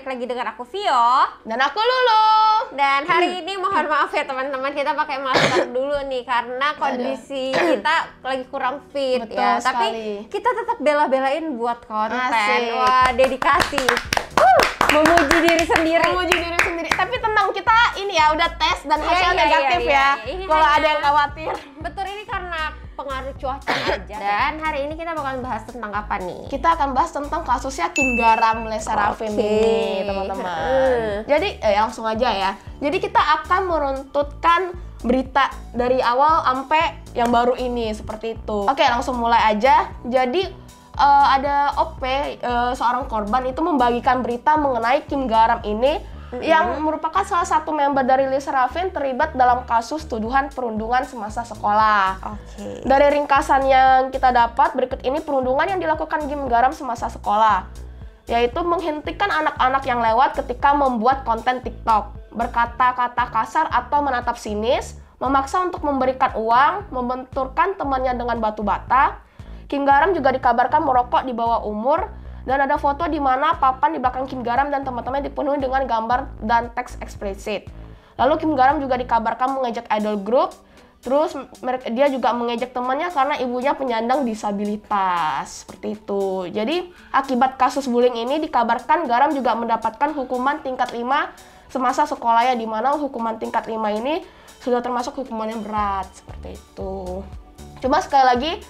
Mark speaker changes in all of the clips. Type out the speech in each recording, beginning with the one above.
Speaker 1: lagi dengan aku Vio
Speaker 2: dan aku Lulu.
Speaker 1: dan hari ini mohon maaf ya teman-teman, kita pakai masker dulu nih karena kondisi kita lagi kurang fit.
Speaker 2: Betul
Speaker 1: ya.
Speaker 2: sekali.
Speaker 1: Tapi kita tetap bela-belain buat konten.
Speaker 2: Asik.
Speaker 1: Wah, dedikasi. Memuji diri sendiri.
Speaker 2: Tapi tenang, kita ini ya udah tes dan hasil negatif ya. Kalau ada yang khawatir.
Speaker 1: Betul, ini karena pengaruh cuaca aja. Dan hari ini kita bakalan bahas tentang apa nih?
Speaker 2: Kita akan bahas tentang kasusnya Kim Garam Le Sserafim ini, teman-teman. Jadi langsung aja ya. Jadi kita akan meruntutkan berita dari awal sampai yang baru ini seperti itu. Oke, langsung mulai aja. Jadi ada OP, seorang korban itu membagikan berita mengenai Kim Garam ini yang merupakan salah satu member dari Le Sserafim terlibat dalam kasus tuduhan perundungan semasa sekolah. Dari ringkasan yang kita dapat berikut ini perundungan yang dilakukan Kim Garam semasa sekolah, yaitu menghentikan anak-anak yang lewat ketika membuat konten TikTok, berkata-kata kasar atau menatap sinis, memaksa untuk memberikan uang, membenturkan temannya dengan batu bata. Kim Garam juga dikabarkan merokok di bawah umur, dan ada foto di mana papan di belakang Kim Garam dan teman-temannya dipenuhi dengan gambar dan teks eksplisit. Lalu Kim Garam juga dikabarkan mengejek idol group, terus dia juga mengejek temannya karena ibunya penyandang disabilitas, seperti itu. Jadi akibat kasus bullying ini dikabarkan Garam juga mendapatkan hukuman tingkat 5 semasa sekolahnya, di mana hukuman tingkat 5 ini sudah termasuk hukuman yang berat, seperti itu. Cuma sekali lagi,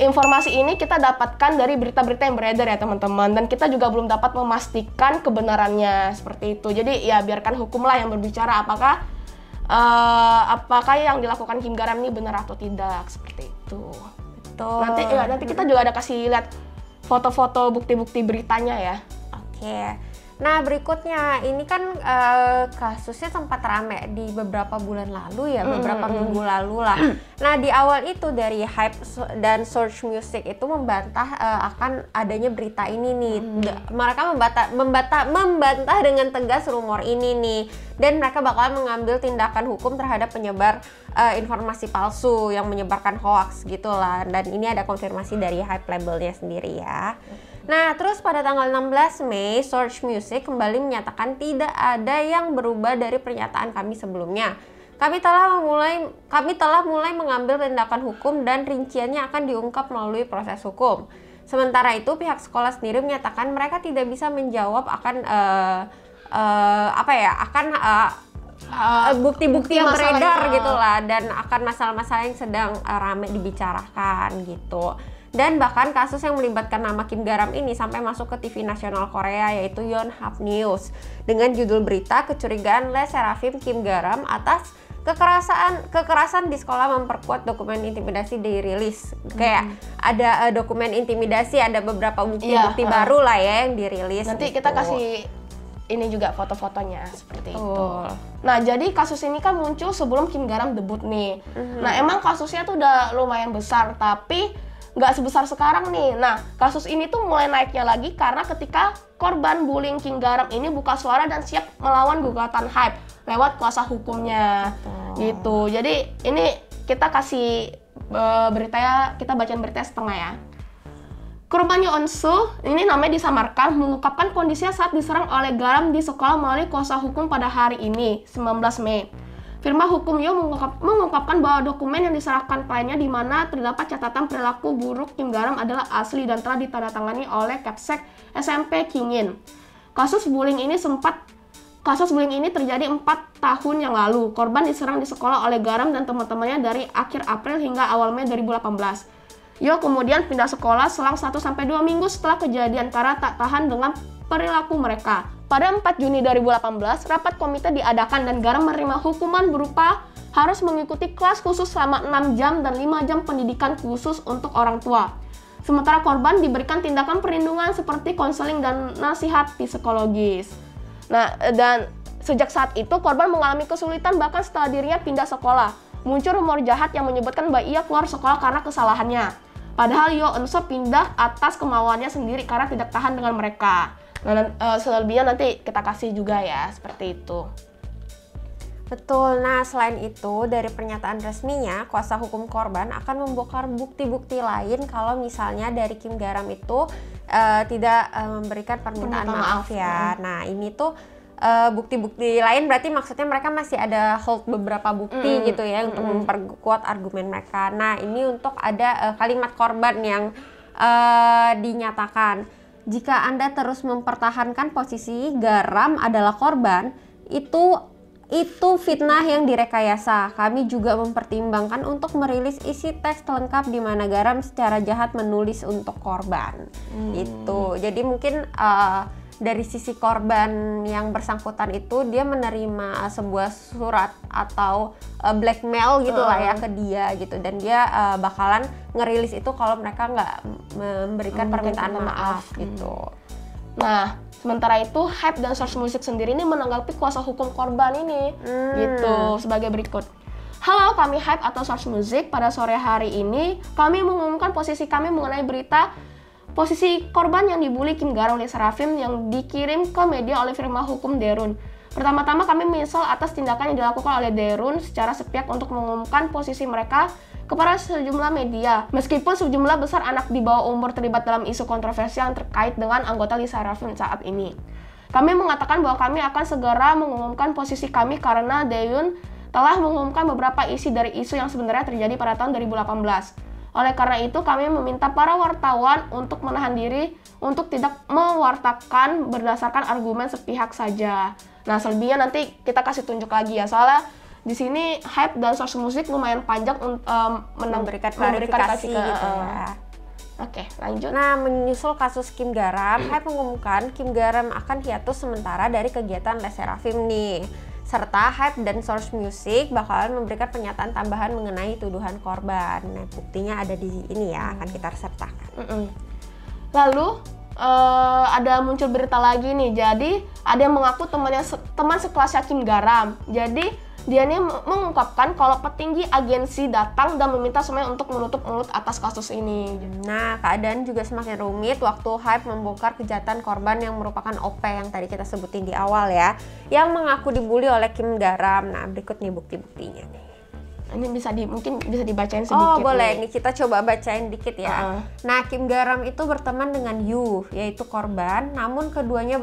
Speaker 2: informasi ini kita dapatkan dari berita-berita yang beredar ya teman-teman, dan kita juga belum dapat memastikan kebenarannya seperti itu. Jadi ya biarkan hukumlah yang berbicara apakah yang dilakukan Kim Garam ini benar atau tidak, seperti itu. Betul. Nanti kita juga ada kasih lihat foto-foto bukti-bukti beritanya ya.
Speaker 1: Oke. Nah berikutnya, ini kan kasusnya sempat rame di beberapa bulan lalu ya, beberapa minggu lalu lah. Nah di awal itu dari Hype dan Search Music itu membantah akan adanya berita ini nih. Mereka membantah dengan tegas rumor ini nih. Dan mereka bakal mengambil tindakan hukum terhadap penyebar informasi palsu yang menyebarkan hoax gitu lah. Dan ini ada konfirmasi dari Hype labelnya sendiri ya. Nah, terus pada tanggal 16 Mei, Search Music kembali menyatakan tidak ada yang berubah dari pernyataan kami sebelumnya. Kami telah mulai mengambil tindakan hukum dan rinciannya akan diungkap melalui proses hukum. Sementara itu, pihak sekolah sendiri menyatakan mereka tidak bisa menjawab akan bukti-bukti yang beredar gitulah, dan akan masalah-masalah yang sedang ramai dibicarakan gitu. Dan bahkan kasus yang melibatkan nama Kim Garam ini sampai masuk ke TV nasional Korea, yaitu Yonhap News, dengan judul berita kecurigaan Le Sserafim Kim Garam atas kekerasan di sekolah memperkuat dokumen intimidasi dirilis. Kayak ada dokumen intimidasi, ada beberapa bukti-bukti baru lah ya yang dirilis.
Speaker 2: Nanti
Speaker 1: gitu.
Speaker 2: kita kasih ini juga foto-fotonya seperti itu. Nah, jadi kasus ini kan muncul sebelum Kim Garam debut nih. Nah, emang kasusnya tuh udah lumayan besar, tapi nggak sebesar sekarang nih. Nah, kasus ini tuh mulai naiknya lagi karena ketika korban bullying Kim Garam ini buka suara dan siap melawan gugatan Hype lewat kuasa hukumnya. Gitu. Jadi ini kita kasih beritanya, kita bacain beritanya setengah ya. Korban Yeonsu, ini namanya disamarkan, mengungkapkan kondisinya saat diserang oleh Garam di sekolah melalui kuasa hukum pada hari ini, 19 Mei. Firma hukum Yo mengungkapkan bahwa dokumen yang diserahkan kliennya di mana terdapat catatan perilaku buruk Kim Garam adalah asli dan telah ditandatangani oleh Kapsek SMP Kyungin. Kasus bullying ini terjadi 4 tahun yang lalu. Korban diserang di sekolah oleh Garam dan teman-temannya dari akhir April hingga awal Mei 2018. Yo kemudian pindah sekolah selang 1-2 minggu setelah kejadian karena tak tahan dengan perilaku mereka. Pada 4 Juni 2018, rapat komite diadakan dan Garam menerima hukuman berupa harus mengikuti kelas khusus selama 6 jam dan 5 jam pendidikan khusus untuk orang tua. Sementara korban diberikan tindakan perlindungan seperti konseling dan nasihat psikologis. Nah, dan sejak saat itu korban mengalami kesulitan bahkan setelah dirinya pindah sekolah. Muncul rumor jahat yang menyebutkan bahwa ia keluar sekolah karena kesalahannya. Padahal Yo Eun-seo pindah atas kemauannya sendiri karena tidak tahan dengan mereka. Nah, selebihnya nanti kita kasih juga ya, seperti itu.
Speaker 1: Betul. Nah, selain itu, dari pernyataan resminya, kuasa hukum korban akan membongkar bukti-bukti lain kalau misalnya dari Kim Garam itu tidak memberikan permintaan maaf ya. Nah, ini tuh bukti-bukti lain berarti maksudnya mereka masih ada hold beberapa bukti gitu ya untuk memperkuat argumen mereka. Nah, ini untuk ada kalimat korban yang dinyatakan, jika Anda terus mempertahankan posisi Garam adalah korban, itu fitnah yang direkayasa. Kami juga mempertimbangkan untuk merilis isi teks lengkap di mana Garam secara jahat menulis untuk korban. Itu. Jadi mungkin dari sisi korban yang bersangkutan itu dia menerima sebuah surat atau blackmail gitu lah ya ke dia gitu, dan dia bakalan ngerilis itu kalau mereka nggak memberikan permintaan maaf gitu.
Speaker 2: Nah, sementara itu Hype dan Source Music sendiri ini menanggapi kuasa hukum korban ini gitu sebagai berikut. Halo, kami Hype atau Source Music. Pada sore hari ini kami mengumumkan posisi kami mengenai berita posisi korban yang dibully Kim Garam oleh Serafim yang dikirim ke media oleh firma hukum Daerun. Pertama-tama kami menyesal atas tindakan yang dilakukan oleh Daerun secara sepihak untuk mengumumkan posisi mereka kepada sejumlah media. Meskipun sejumlah besar anak di bawah umur terlibat dalam isu kontroversial yang terkait dengan anggota Lisa Serafim saat ini. Kami mengatakan bahwa kami akan segera mengumumkan posisi kami karena Daewon telah mengumumkan beberapa isi dari isu yang sebenarnya terjadi pada tahun 2018. Oleh karena itu, kami meminta para wartawan untuk menahan diri untuk tidak mewartakan berdasarkan argumen sepihak saja. Nah, selebihnya nanti kita kasih tunjuk lagi ya, soalnya di sini Hype dan Source Music lumayan panjang
Speaker 1: memberikan klarifikasi gitu ya.
Speaker 2: Oke, lanjut.
Speaker 1: Nah, menyusul kasus Kim Garam, Hype mengumumkan Kim Garam akan hiatus sementara dari kegiatan Les Serafim nih. Serta Hype dan Source Music bakalan memberikan pernyataan tambahan mengenai tuduhan korban. Nah, buktinya ada di ini ya, akan kita sertakan.
Speaker 2: Lalu ada muncul berita lagi nih. Jadi ada yang mengaku teman sekelasnya Kim Garam. Jadi dia ini mengungkapkan kalau petinggi agensi datang dan meminta semuanya untuk menutup mulut atas kasus ini.
Speaker 1: Nah, keadaan juga semakin rumit waktu Hype membongkar kejahatan korban yang merupakan OP yang tadi kita sebutin di awal ya, yang mengaku dibully oleh Kim Garam. Nah, berikut nih bukti-buktinya nih.
Speaker 2: Ini mungkin bisa dibacain sedikit.
Speaker 1: Oh, boleh nih, kita coba bacain dikit ya. Nah, Kim Garam itu berteman dengan Yu, yaitu korban, namun keduanya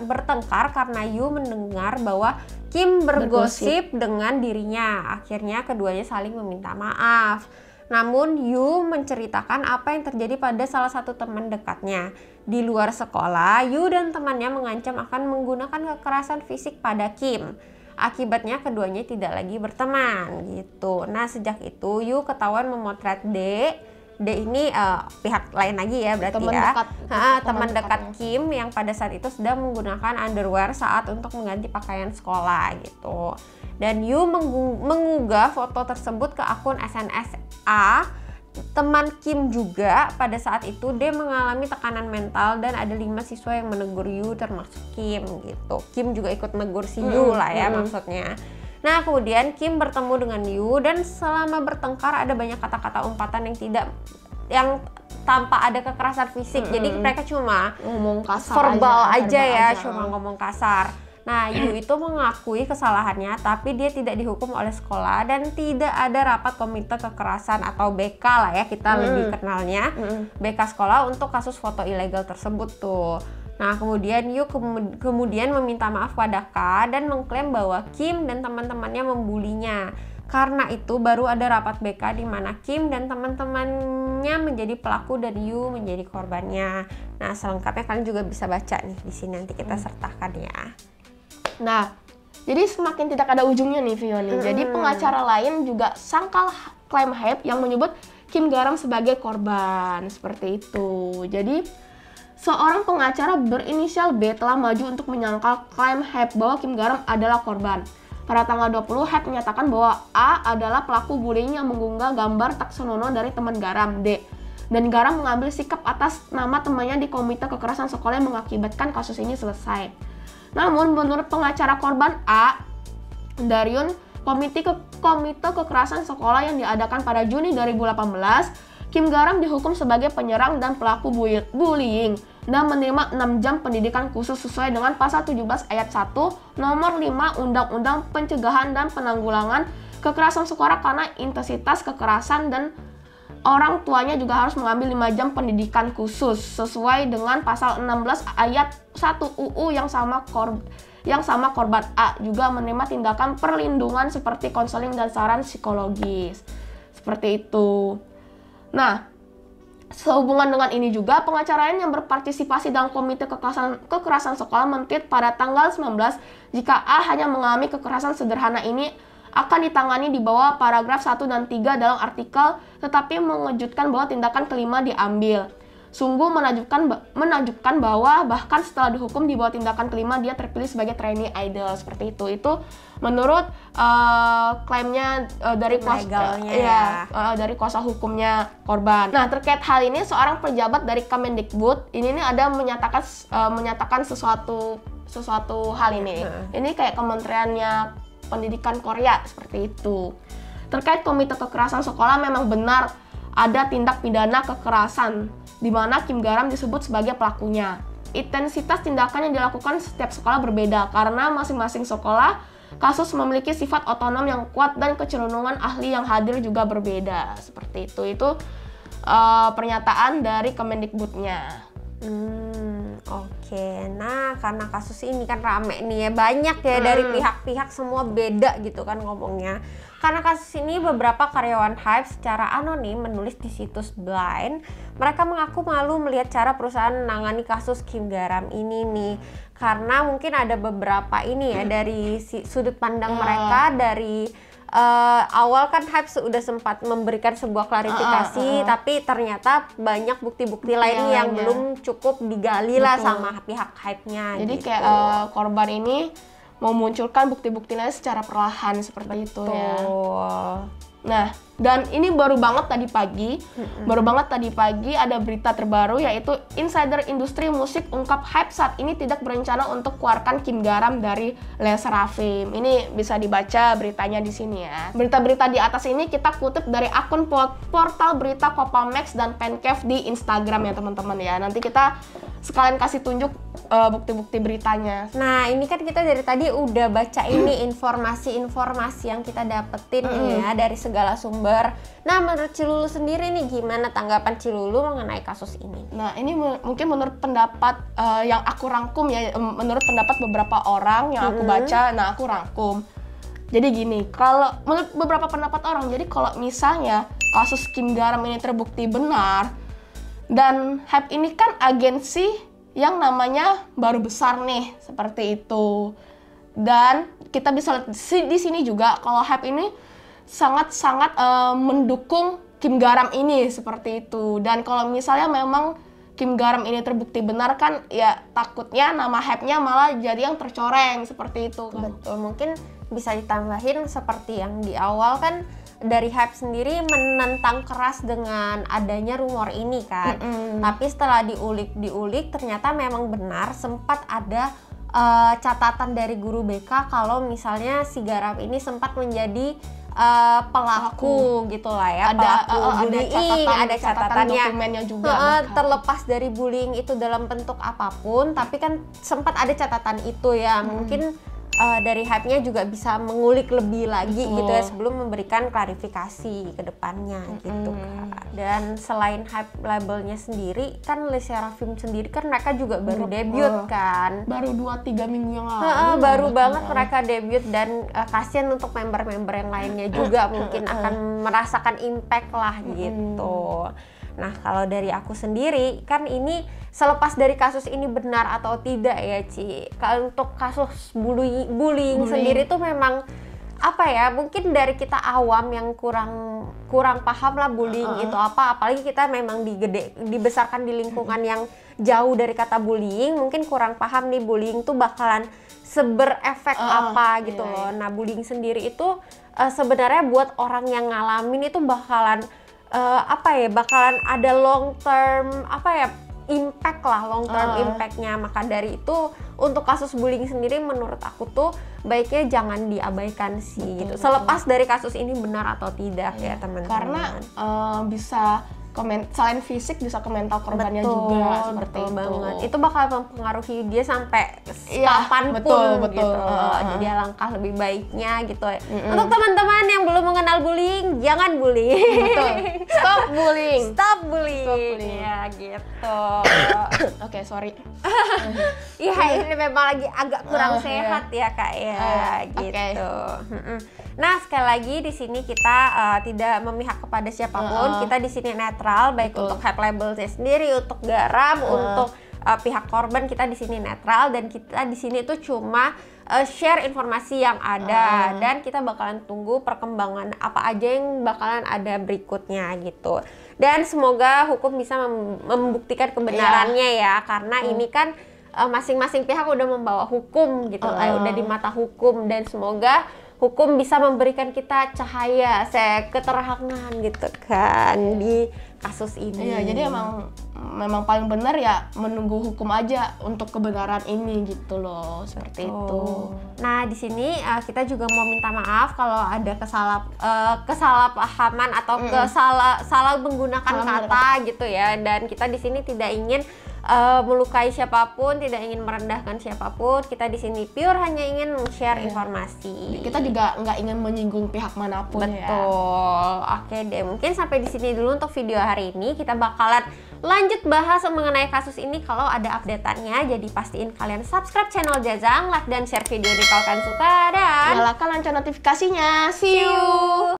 Speaker 1: bertengkar karena Yu mendengar bahwa Kim bergosip dengan dirinya. Akhirnya keduanya saling meminta maaf. Namun Yu menceritakan apa yang terjadi pada salah satu teman dekatnya. Di luar sekolah, Yu dan temannya mengancam akan menggunakan kekerasan fisik pada Kim. Akibatnya keduanya tidak lagi berteman gitu. Nah, sejak itu Yu ketahuan memotret D ini pihak lain lagi ya berarti teman dekat Kim yang pada saat itu sedang menggunakan underwear saat untuk mengganti pakaian sekolah gitu. Dan Yu mengunggah foto tersebut ke akun SNSA teman Kim juga. Pada saat itu dia mengalami tekanan mental dan ada 5 siswa yang menegur Yu termasuk Kim gitu. Kim juga ikut menegur si Yu lah ya maksudnya. Nah, kemudian Kim bertemu dengan Yu dan selama bertengkar ada banyak kata-kata umpatan yang tanpa ada kekerasan fisik. Jadi mereka cuma
Speaker 2: ngomong kasar
Speaker 1: verbal aja. Cuma ngomong kasar. Nah, Yu itu mengakui kesalahannya, tapi dia tidak dihukum oleh sekolah dan tidak ada rapat komite kekerasan atau BK lah ya, kita lebih kenalnya BK sekolah untuk kasus foto ilegal tersebut tuh. Nah, kemudian Yu kemudian meminta maaf pada K dan mengklaim bahwa Kim dan teman-temannya membulinya. Karena itu baru ada rapat BK di mana Kim dan teman-temannya menjadi pelaku dan Yu menjadi korbannya. Nah, selengkapnya kalian juga bisa baca nih di sini, nanti kita sertakan ya.
Speaker 2: Nah, jadi semakin tidak ada ujungnya nih Vioni. Jadi pengacara lain juga sangkal klaim Hype yang menyebut Kim Garam sebagai korban. Seperti itu. Jadi seorang pengacara berinisial B telah maju untuk menyangkal klaim Hype bahwa Kim Garam adalah korban. Pada tanggal 20, Hype menyatakan bahwa A adalah pelaku bullying yang mengunggah gambar tak senonoh dari teman Garam, D. Dan Garam mengambil sikap atas nama temannya di komite kekerasan sekolah yang mengakibatkan kasus ini selesai. Namun, menurut pengacara korban A, Daryun, komite kekerasan sekolah yang diadakan pada Juni 2018, Kim Garam dihukum sebagai penyerang dan pelaku bullying dan menerima 6 jam pendidikan khusus sesuai dengan pasal 17 ayat 1 nomor 5 Undang-Undang Pencegahan dan Penanggulangan Kekerasan Sekolah karena intensitas kekerasan, dan orang tuanya juga harus mengambil 5 jam pendidikan khusus sesuai dengan pasal 16 ayat 1 UU yang sama korban A juga menerima tindakan perlindungan seperti konseling dan saran psikologis. Seperti itu. Nah, sehubungan dengan ini juga, pengacaranya yang berpartisipasi dalam komite kekerasan sekolah men-tweet pada tanggal 19, jika A hanya mengalami kekerasan sederhana ini akan ditangani di bawah paragraf 1 dan 3 dalam artikel, tetapi mengejutkan bahwa tindakan kelima diambil. Sungguh menakjubkan bahwa bahkan setelah dihukum di bawah tindakan kelima, dia terpilih sebagai trainee idol. Seperti itu. Itu menurut klaimnya dari dari kuasa hukumnya korban. Nah, terkait hal ini, seorang pejabat dari Kemendikbud ini ada menyatakan sesuatu hal ini. Ini kayak kementeriannya pendidikan Korea, seperti itu. Terkait komite kekerasan sekolah, memang benar ada tindak pidana kekerasan di mana Kim Garam disebut sebagai pelakunya. Intensitas tindakan yang dilakukan setiap sekolah berbeda karena masing-masing sekolah kasus memiliki sifat otonom yang kuat dan kecenderungan ahli yang hadir juga berbeda. Seperti itu. Itu pernyataan dari Kemendikbudnya.
Speaker 1: Oke. Nah, karena kasus ini kan rame nih ya, banyak ya dari pihak-pihak semua beda gitu kan ngomongnya. Karena kasus ini, beberapa karyawan Hype secara anonim menulis di situs Blind. Mereka mengaku malu melihat cara perusahaan menangani kasus Kim Garam ini nih. Karena mungkin ada beberapa ini ya dari sudut pandang mereka. Dari awal kan Hype sudah sempat memberikan sebuah klarifikasi, tapi ternyata banyak bukti-bukti lain yang belum cukup digali lah sama pihak Hype-nya.
Speaker 2: Jadi
Speaker 1: gitu.
Speaker 2: kayak korban ini memunculkan bukti-bukti lain secara perlahan seperti itu ya. Nah, dan ini baru banget tadi pagi ada berita terbaru, yaitu insider industri musik ungkap Hype saat ini tidak berencana untuk keluarkan Kim Garam dari Le Sserafim. Ini bisa dibaca beritanya di sini ya. Berita-berita di atas ini kita kutip dari akun portal berita Kopalmex dan Pencave di Instagram ya teman-teman ya. Nanti kita sekalian kasih tunjuk bukti-bukti beritanya.
Speaker 1: Nah, ini kan kita dari tadi udah baca ini informasi-informasi yang kita dapetin ya dari segala sumber. Nah, menurut Cilulu sendiri nih, gimana tanggapan Cilulu mengenai kasus ini?
Speaker 2: Nah, ini mungkin menurut pendapat yang aku rangkum ya, menurut pendapat beberapa orang yang aku baca, nah aku rangkum. Jadi gini, kalau menurut beberapa pendapat orang, jadi kalau misalnya kasus Kim Garam ini terbukti benar, dan Hype ini kan agensi yang namanya baru besar nih, seperti itu. Dan kita bisa lihat di sini juga kalau Hype ini sangat-sangat mendukung Kim Garam ini, seperti itu. Dan kalau misalnya memang Kim Garam ini terbukti benar kan, ya takutnya nama Hype-nya malah jadi yang tercoreng, seperti itu kan.
Speaker 1: Betul, mungkin bisa ditambahin seperti yang di awal kan, dari Hype sendiri menentang keras dengan adanya rumor ini kan. Tapi setelah diulik ternyata memang benar sempat ada catatan dari guru BK kalau misalnya si Garam ini sempat menjadi pelaku gitulah ya, pelaku bullying, ada catatannya,
Speaker 2: dokumennya juga.
Speaker 1: Terlepas dari bullying itu dalam bentuk apapun, tapi kan sempat ada catatan itu ya. Mungkin dari Hype-nya juga bisa mengulik lebih lagi gitu ya sebelum memberikan klarifikasi ke depannya gitu kan. Dan selain Hype labelnya sendiri kan, Le Sserafim sendiri kan mereka juga baru debut kan.
Speaker 2: Baru 2-3 minggu yang lalu.
Speaker 1: Baru banget mereka debut, dan kasihan untuk member-member yang lainnya juga mungkin akan merasakan impact lah gitu. Nah, kalau dari aku sendiri kan, ini selepas dari kasus ini benar atau tidak ya Ci, kalau untuk kasus bullying sendiri tuh memang apa ya, mungkin dari kita awam yang kurang paham lah bullying itu apa, apalagi kita memang dibesarkan di lingkungan yang jauh dari kata bullying, mungkin kurang paham nih bullying tuh bakalan seberefek apa gitu loh. Nah, bullying sendiri itu sebenarnya buat orang yang ngalamin itu bakalan bakalan ada long term impact lah, long term impactnya. Maka dari itu untuk kasus bullying sendiri menurut aku tuh baiknya jangan diabaikan sih gitu. Selepas dari kasus ini benar atau tidak ya teman-teman.
Speaker 2: Karena bisa selain fisik bisa ke mental korbannya juga seperti
Speaker 1: betul
Speaker 2: itu.
Speaker 1: banget. Itu bakal mempengaruhi dia sampai
Speaker 2: Iya,
Speaker 1: kapanpun
Speaker 2: betul.
Speaker 1: gitu. Jadi alangkah lebih baiknya gitu. Untuk teman-teman yang belum mengenal bullying, jangan bullying.
Speaker 2: Betul. Stop bullying.
Speaker 1: Stop bullying.
Speaker 2: Stop bullying.
Speaker 1: Ya gitu.
Speaker 2: Oke, sorry.
Speaker 1: Iya, ini memang lagi agak kurang
Speaker 2: Iya.
Speaker 1: sehat ya Kak ya,
Speaker 2: Oke.
Speaker 1: gitu. Nah, sekali lagi di sini kita tidak memihak kepada siapapun. Kita di sini netral, baik untuk hype labelnya sendiri, untuk garam, untuk pihak korban, kita di sini netral, dan kita di sini tuh cuma share informasi yang ada, dan kita bakalan tunggu perkembangan apa aja yang bakalan ada berikutnya gitu. Dan semoga hukum bisa membuktikan kebenarannya ya, karena ini kan masing-masing pihak udah membawa hukum gitu, udah di mata hukum, dan semoga hukum bisa memberikan kita cahaya, keterangan gitu kan di kasus ini.
Speaker 2: Iya, jadi memang paling benar ya menunggu hukum aja untuk kebenaran ini gitu loh, seperti itu.
Speaker 1: Nah, di sini kita juga mau minta maaf kalau ada kesalahpahaman atau salah menggunakan kata gitu ya, dan kita di sini tidak ingin melukai siapapun, tidak ingin merendahkan siapapun. Kita di sini pure hanya ingin share informasi.
Speaker 2: Kita juga nggak ingin menyinggung pihak manapun.
Speaker 1: Betul. Oke deh, mungkin sampai di sini dulu untuk video hari ini. Kita bakalan lanjut bahas mengenai kasus ini kalau ada update-annya. Jadi pastiin kalian subscribe channel Jajang, like dan share video ini kalau kalian suka, dan
Speaker 2: nyalakan lonceng notifikasinya. See you.